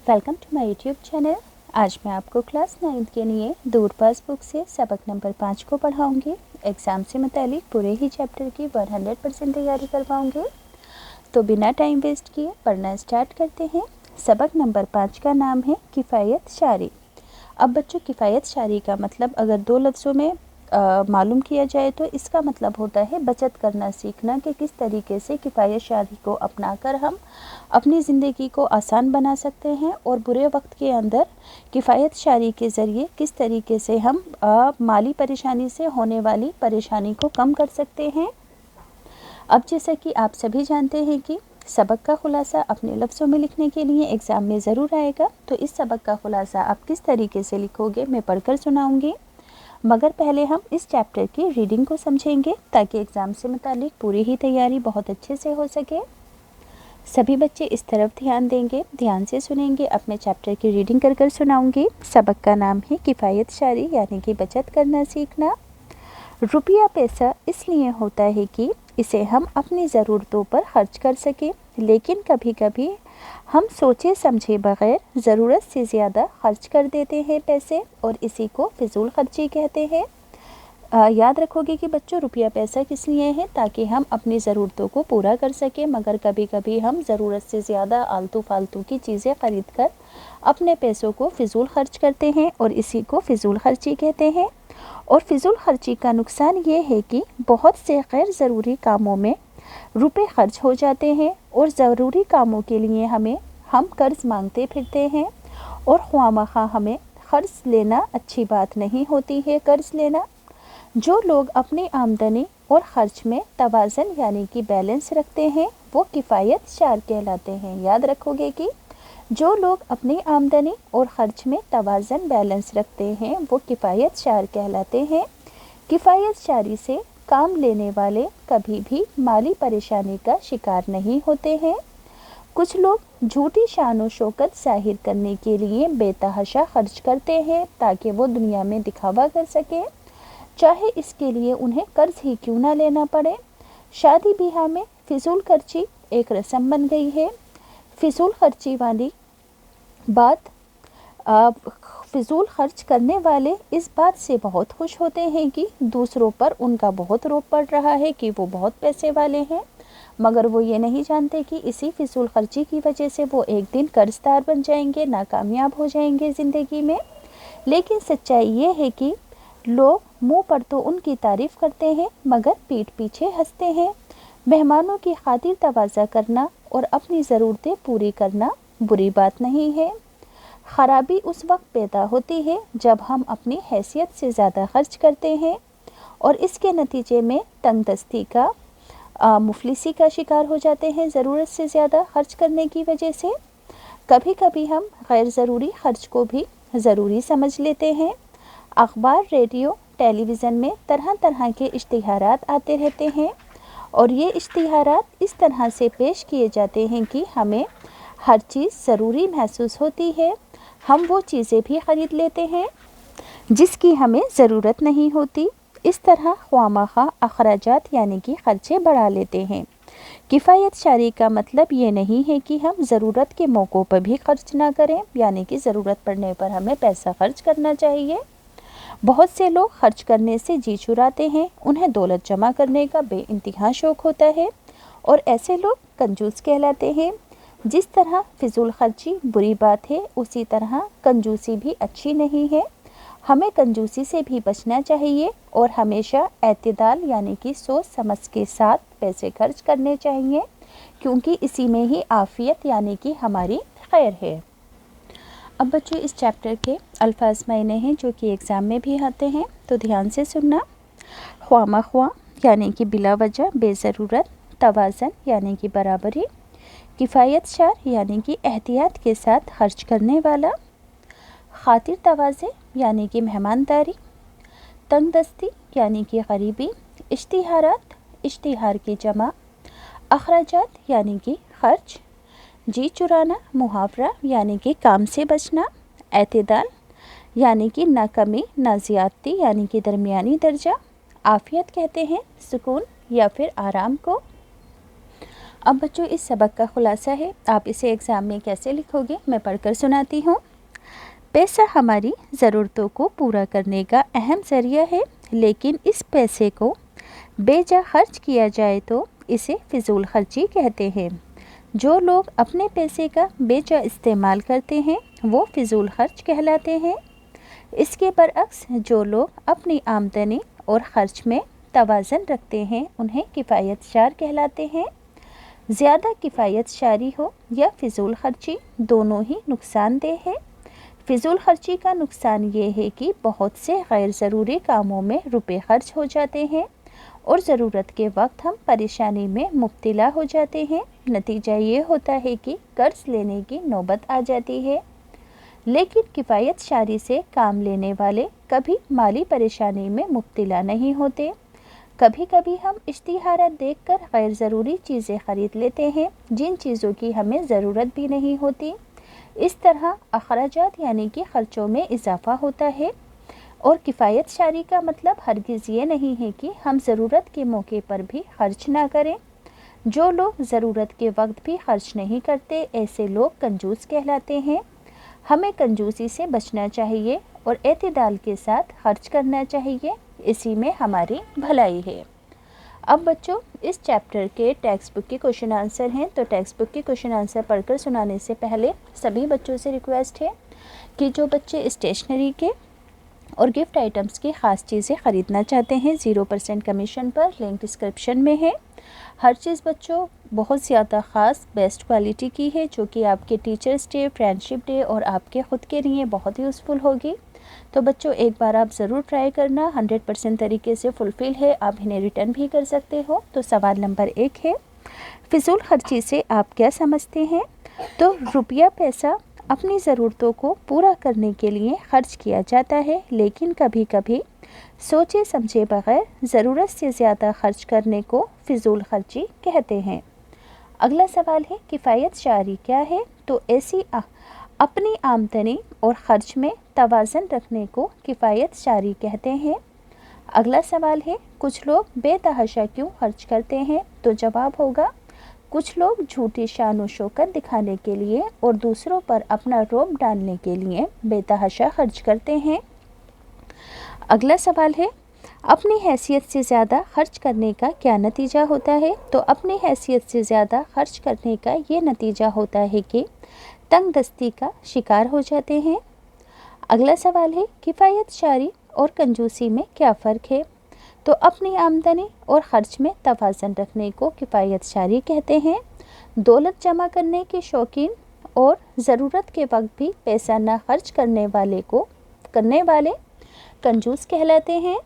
Welcome to my YouTube channel. आज मैं आपको क्लास 9 के लिए दूर पास बुक से सबक नंबर 5 को पढ़ाऊंगी। एग्ज़ाम से मुतालिक पूरे ही चैप्टर की 100% तैयारी करवाऊंगी। तो बिना टाइम वेस्ट किए पढ़ना स्टार्ट करते हैं। सबक नंबर 5 का नाम है किफ़ायत शारी। अब बच्चों, किफ़ायत शारी का मतलब अगर दो लफ्ज़ों में मालूम किया जाए तो इसका मतलब होता है बचत करना सीखना, कि किस तरीके से किफ़ायत शारी को अपनाकर हम अपनी ज़िंदगी को आसान बना सकते हैं और बुरे वक्त के अंदर किफ़ायत शारी के ज़रिए किस तरीके से हम माली परेशानी से होने वाली परेशानी को कम कर सकते हैं। अब जैसा कि आप सभी जानते हैं कि सबक का खुलासा अपने लफ्ज़ों में लिखने के लिए एग्ज़ाम में ज़रूर आएगा, तो इस सबक का खुलासा आप किस तरीके से लिखोगे मैं पढ़कर सुनाऊंगी। मगर पहले हम इस चैप्टर की रीडिंग को समझेंगे ताकि एग्ज़ाम से मुतालिक पूरी ही तैयारी बहुत अच्छे से हो सके। सभी बच्चे इस तरफ ध्यान देंगे, ध्यान से सुनेंगे। अपने चैप्टर की रीडिंग कर कर सुनाऊंगी। सबक का नाम है किफ़ायत शारी यानी कि बचत करना सीखना। रुपया पैसा इसलिए होता है कि इसे हम अपनी ज़रूरतों पर खर्च कर सकें, लेकिन कभी कभी हम सोचे समझे बगैर ज़रूरत से ज़्यादा खर्च कर देते हैं पैसे, और इसी को फिजूल खर्ची कहते हैं। याद रखोगे कि बच्चों, रुपया पैसा किस लिए है? ताकि हम अपनी ज़रूरतों को पूरा कर सकें, मगर कभी कभी हम ज़रूरत से ज़्यादा आलतू फालतू की चीज़ें ख़रीद कर अपने पैसों को फिजूल खर्च करते हैं, और इसी को फिजूल खर्ची कहते हैं। और फिजूल खर्ची का नुकसान ये है कि बहुत से गैर ज़रूरी कामों में रुपए खर्च हो जाते हैं, और ज़रूरी कामों के लिए हम कर्ज़ मांगते फिरते हैं, और ख्वामखा हमें कर्ज़ लेना अच्छी बात नहीं होती है। कर्ज़ लेना, जो लोग अपनी आमदनी और ख़र्च में तवाज़न यानी कि बैलेंस रखते हैं वो किफ़ायत शार कहलाते हैं। याद रखोगे कि जो लोग अपनी आमदनी और ख़र्च में तवाज़न बैलेंस रखते हैं वो किफ़ायत शार कहलाते हैं। किफ़ायत शारी से काम लेने वाले कभी भी माली परेशानी का शिकार नहीं होते हैं। कुछ लोग झूठी शान और शौकत ज़ाहिर करने के लिए बेतहाशा खर्च करते हैं ताकि वो दुनिया में दिखावा कर सकें, चाहे इसके लिए उन्हें कर्ज ही क्यों ना लेना पड़े। शादी ब्याह में फिजूल खर्ची एक रस्म बन गई है। फिजूल खर्ची वाली बात फिजूल खर्च करने वाले इस बात से बहुत खुश होते हैं कि दूसरों पर उनका बहुत रोब पड़ रहा है कि वो बहुत पैसे वाले हैं, मगर वो ये नहीं जानते कि इसी फिजूल खर्ची की वजह से वो एक दिन कर्जदार बन जाएंगे, नाकामयाब हो जाएंगे ज़िंदगी में। लेकिन सच्चाई ये है कि लोग मुंह पर तो उनकी तारीफ़ करते हैं मगर पीठ पीछे हंसते हैं। मेहमानों की खातिर तवाज़ा करना और अपनी ज़रूरतें पूरी करना बुरी बात नहीं है। ख़राबी उस वक्त पैदा होती है जब हम अपनी हैसियत से ज़्यादा खर्च करते हैं, और इसके नतीजे में तंगदस्ती का मुफलिसी का शिकार हो जाते हैं ज़रूरत से ज़्यादा खर्च करने की वजह से। कभी कभी हम गैर ज़रूरी खर्च को भी ज़रूरी समझ लेते हैं। अखबार, रेडियो, टेलीविज़न में तरह तरह के इश्तिहारात आते रहते हैं, और ये इश्तिहारात इस तरह से पेश किए जाते हैं कि हमें हर चीज़ ज़रूरी महसूस होती है। हम वो चीज़ें भी ख़रीद लेते हैं जिसकी हमें ज़रूरत नहीं होती। इस तरह ख्वामखा अखराजात यानी कि ख़र्चे बढ़ा लेते हैं। किफ़ायत शारी का मतलब ये नहीं है कि हम ज़रूरत के मौक़ों पर भी खर्च ना करें, यानी कि ज़रूरत पड़ने पर हमें पैसा खर्च करना चाहिए। बहुत से लोग खर्च करने से जी चुराते हैं, उन्हें दौलत जमा करने का बेइंतहा शौक़ होता है, और ऐसे लोग कंजूस कहलाते हैं। जिस तरह फिजूल खर्ची बुरी बात है, उसी तरह कंजूसी भी अच्छी नहीं है। हमें कंजूसी से भी बचना चाहिए और हमेशा एतदाल यानी कि सोच समझ के साथ पैसे खर्च करने चाहिए, क्योंकि इसी में ही आफ़ियत यानी कि हमारी खैर है। अब बच्चों, इस चैप्टर के अल्फाज मायने हैं जो कि एग्ज़ाम में भी आते हैं, तो ध्यान से सुनना। ख्वामख्वा यानी कि बिला वजह बेज़रूरत, तवाज़न यानी कि बराबरी, किफ़ायत शार यानी कि एहतियात के साथ खर्च करने वाला, खातिर तवाज़े यानी कि मेहमानदारी, तंगदस्ती यानी कि गरीबी, इश्तिहारात इश्तिहार की जमा, अखराजात यानी कि खर्च, जी चुराना मुहावरा यानी कि काम से बचना, एतदाल यानी कि ना कमी ना ज़्यादती यानी कि दरमियानी दर्जा, आफ़ियत कहते हैं सुकून या फिर आराम को। अब बच्चों इस सबक का खुलासा है, आप इसे एग्ज़ाम में कैसे लिखोगे मैं पढ़कर सुनाती हूँ। पैसा हमारी ज़रूरतों को पूरा करने का अहम ज़रिया है, लेकिन इस पैसे को बेजा खर्च किया जाए तो इसे फिजूल खर्ची कहते हैं। जो लोग अपने पैसे का बेजा इस्तेमाल करते हैं वो फिजूल खर्च कहलाते हैं। इसके बरअक्स जो लोग अपनी आमदनी और ख़र्च में तवाज़न रखते हैं उन्हें किफ़ायत शार कहलाते हैं। ज़्यादा किफ़ायत शारी हो या फिजूल खर्ची दोनों ही नुकसानदेह है। फिजूल खर्ची का नुकसान ये है कि बहुत से गैर ज़रूरी कामों में रुपए खर्च हो जाते हैं और ज़रूरत के वक्त हम परेशानी में मुब्तला हो जाते हैं। नतीजा ये होता है कि कर्ज लेने की नौबत आ जाती है। लेकिन किफ़ायत शारी से काम लेने वाले कभी माली परेशानी में मुब्तला नहीं होते। कभी कभी हम इश्तिहारात देखकर गैर ज़रूरी चीज़ें ख़रीद लेते हैं जिन चीज़ों की हमें ज़रूरत भी नहीं होती। इस तरह अखराजात यानी कि ख़र्चों में इजाफ़ा होता है। और किफ़ायत शारी का मतलब हरगिज़ ये नहीं है कि हम ज़रूरत के मौके पर भी खर्च ना करें। जो लोग ज़रूरत के वक्त भी खर्च नहीं करते ऐसे लोग कंजूस कहलाते हैं। हमें कंजूसी से बचना चाहिए और एतदाल के साथ खर्च करना चाहिए, इसी में हमारी भलाई है। अब बच्चों इस चैप्टर के टेक्स्ट बुक के क्वेश्चन आंसर हैं, तो टेक्स्ट बुक के क्वेश्चन आंसर पढ़कर सुनाने से पहले सभी बच्चों से रिक्वेस्ट है कि जो बच्चे स्टेशनरी के और गिफ्ट आइटम्स की ख़ास चीज़ें ख़रीदना चाहते हैं 0% कमीशन पर, लिंक डिस्क्रिप्शन में है। हर चीज़ बच्चों बहुत ज़्यादा ख़ास बेस्ट क्वालिटी की है जो कि आपके टीचर्स डे, फ्रेंडशिप डे और आपके ख़ुद के लिए बहुत यूज़फुल होगी। तो बच्चों एक बार आप ज़रूर ट्राई करना, 100% तरीके से फुलफ़िल है, आप इन्हें रिटर्न भी कर सकते हो। तो सवाल नंबर 1 है, फिजूल खर्ची से आप क्या समझते हैं? तो रुपया पैसा अपनी ज़रूरतों को पूरा करने के लिए खर्च किया जाता है, लेकिन कभी कभी सोचे समझे बगैर ज़रूरत से ज़्यादा खर्च करने को फिजूल खर्ची कहते हैं। अगला सवाल है, किफ़ायत शारी क्या है? तो ऐसी अपनी आमदनी और ख़र्च में तवाज़न रखने को किफ़ायत शारी कहते हैं। अगला सवाल है, कुछ लोग बेतहाशा क्यों खर्च करते हैं? तो जवाब होगा, कुछ लोग झूठी शान व शौकत दिखाने के लिए और दूसरों पर अपना रौब डालने के लिए बेतहाशा खर्च करते हैं। अगला सवाल है, अपनी हैसियत से ज़्यादा खर्च करने का क्या नतीजा होता है? तो अपनी हैसियत से ज़्यादा खर्च करने का ये नतीजा होता है कि तंग दस्ती का शिकार हो जाते हैं। अगला सवाल है, किफ़ायत शारी और कंजूसी में क्या फ़र्क है? तो अपनी आमदनी और ख़र्च में तवाज़न रखने को किफ़ायत शारी कहते हैं। दौलत जमा करने के शौकीन और ज़रूरत के वक्त भी पैसा ना खर्च करने वाले कंजूस कहलाते हैं।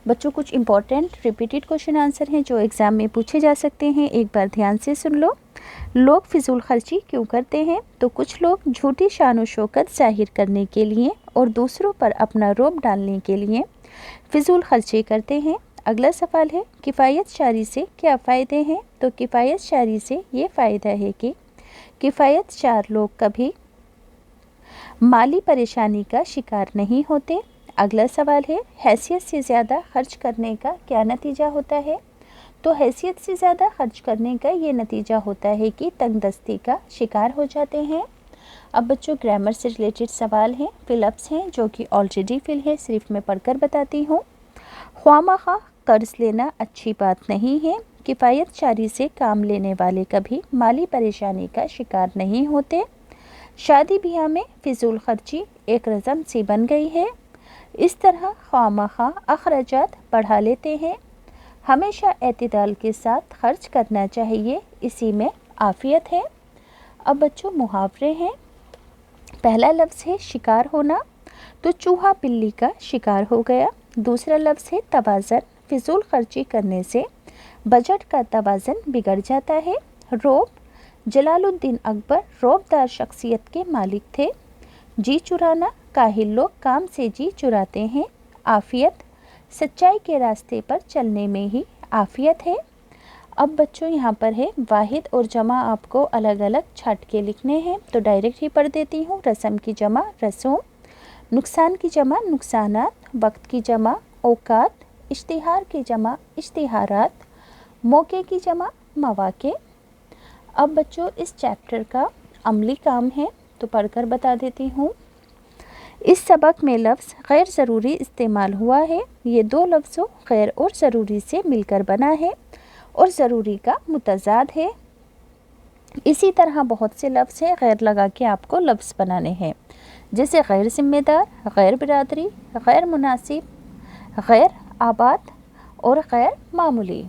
बच्चों कुछ इम्पॉर्टेंट रिपीटेड क्वेश्चन आंसर हैं जो एग्ज़ाम में पूछे जा सकते हैं, एक बार ध्यान से सुन लो। लोग फिजूल खर्ची क्यों करते हैं? तो कुछ लोग झूठी शान व शौकत ज़ाहिर करने के लिए और दूसरों पर अपना रौब डालने के लिए फिजूल खर्ची करते हैं। अगला सवाल है, किफ़ायत शारी से क्या फ़ायदे हैं? तो किफ़ायत शारी से ये फ़ायदा है कि किफ़ायत शार लोग कभी माली परेशानी का शिकार नहीं होते। अगला सवाल है, हैसियत से ज़्यादा खर्च करने का क्या नतीजा होता है? तो हैसियत से ज़्यादा खर्च करने का ये नतीजा होता है कि तंगदस्ती का शिकार हो जाते हैं। अब बच्चों ग्रामर से रिलेटेड सवाल हैं, फिलअप्स हैं जो कि ऑलरेडी फिल है, सिर्फ मैं पढ़कर बताती हूँ। ख्वामखा कर्ज लेना अच्छी बात नहीं है। किफ़ायत शारी से काम लेने वाले कभी माली परेशानी का शिकार नहीं होते। शादी ब्याह में फिजूल खर्ची एक रज़म सी बन गई है। इस तरह ख्वामखा अखराजात बढ़ा लेते हैं। हमेशा एतदाल के साथ खर्च करना चाहिए, इसी में आफ़ियत है। अब बच्चों मुहावरे हैं। पहला लफ्ज़ है शिकार होना, तो चूहा बिल्ली का शिकार हो गया। दूसरा लफ्ज़ है तवाज़न, फिजूल खर्ची करने से बजट का तवाज़न बिगड़ जाता है। रौब, जलालुद्दीन अकबर रौबदार शख्सियत के मालिक थे। जी चुराना, काहिल लोग काम से जी चुराते हैं। आफ़ियत, सच्चाई के रास्ते पर चलने में ही आफ़ियत है। अब बच्चों यहाँ पर है वाहिद और जमा आपको अलग अलग छाट के लिखने हैं, तो डायरेक्ट ही पढ़ देती हूँ। रस्म की जमा रसूम, नुकसान की जमा नुकसानात, वक्त की जमा औकात, इश्तिहार की जमा इश्तिहारात, मौके की जमा मौके। اب بچوں اس چیپٹر کا عملی کام ہے تو پڑھ کر بتا دیتی ہوں۔ اس سبق میں لفظ غیر ضروری استعمال ہوا ہے۔ یہ دو لفظوں غیر اور ضروری سے مل کر بنا ہے اور ضروری کا متضاد ہے۔ اسی طرح بہت سے لفظ ہیں غیر لگا کے آپ کو لفظ بنانے ہیں، جیسے غیر ذمہ دار، غیر برادری، غیر مناسب، غیر آباد اور غیر معمولی۔